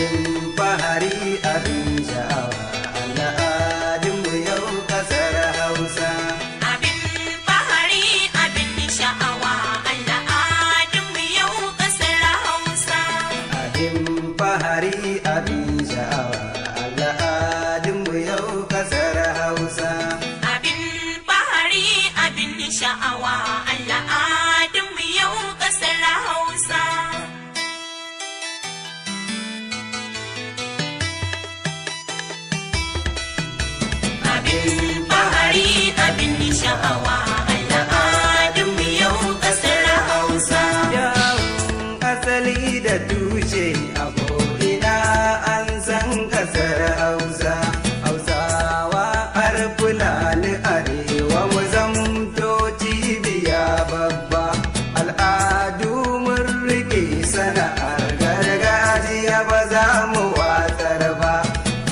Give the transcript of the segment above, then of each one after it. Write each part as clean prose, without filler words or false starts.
abin fahari abin sha'awa al'adunmu yau kasar Hausa. Abin fahari abin sha'awa al'adunmu yau kasar Hausa. Abin fahari abin sha'awa al'adunmu yau kasar Hausa. Abin fahari abin sha'awa al'adunmu yau kasar Hausa. Abin fahari abin sha'awa al'adunmu yau kasar Hausa. Yawon asali da tushe a ko'ina an san kasar Hausa. Hausawa har Fulani arewa mu zamto cibiya babba. Al'adu mun rike sana'ar gargajiya ba za mu watsar ba.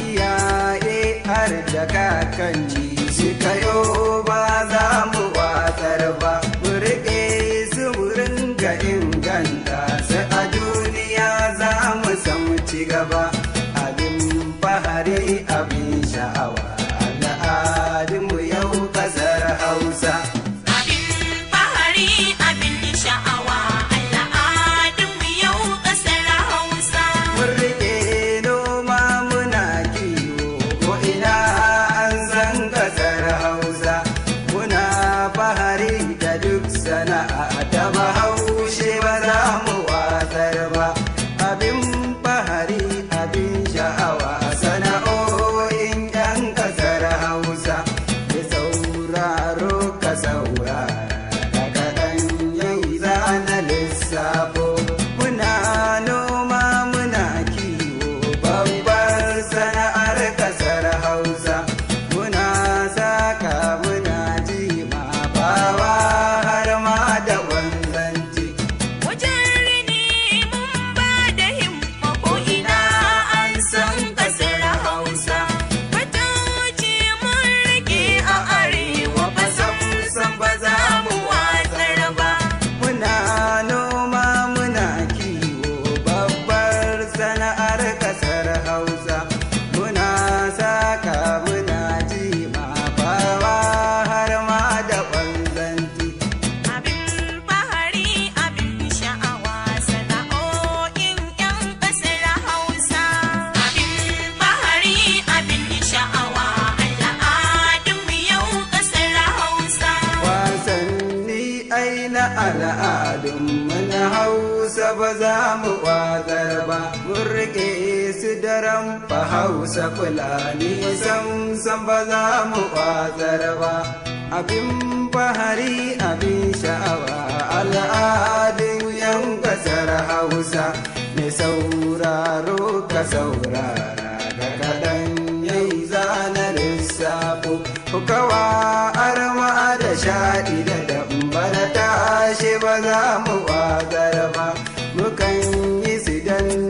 Iyaye har da kakanni suka yo ba za mu watsar ba. Mu rike su mu ringa inganta su a duniya za mu samu ci gaba. Abin fahari abin sha'awa al'adunmu yau kasar Hausa. Abin fahari abin sha'awa al'adunmu yau kasar Hausa. Mun rike noma muna kiwo ko ina an san kasar Hausa. Muna fahari da duk sana'a ta Bahaushe ba za mu watsar ba. Abin fahari abin sha'awa sana'o'in 'yan kasar Hausa. Da sauraro ka saurara da kaɗan yau za na lissafo. Muna noma muna kiwo babbar sana'ar kasar Hausa. Muna saka muna jima bawa har ma da wanzanci. Wajen rini mun ba da himma ko ina an san kasar Hausa. Fatauci mun rike a arewa ba sam ba za mu watsar ba. Muna noma muna kiwo babbar sana'ar kasar Hausa. Muna saka muna jima bawa har ma da wanzanci. Abin fahari abin sha'awa sana'o'in 'yan kasar Hausa. Abin fahari abin sha'awa al'adunmu yau kasar Hausa. Wasanni ai na al'adunmu na Hausa ba za mu watsar ba. Mun rike su daren fa Hausa Fulani sam ba za mu watsar ba. Abin fahari abin sha'awa al'adun 'yan kasar Hausa. Mai sauraro ka saurara da kaɗan yai zana lissafo. Kawa arma da shaɗi da damba da tashe ba za mu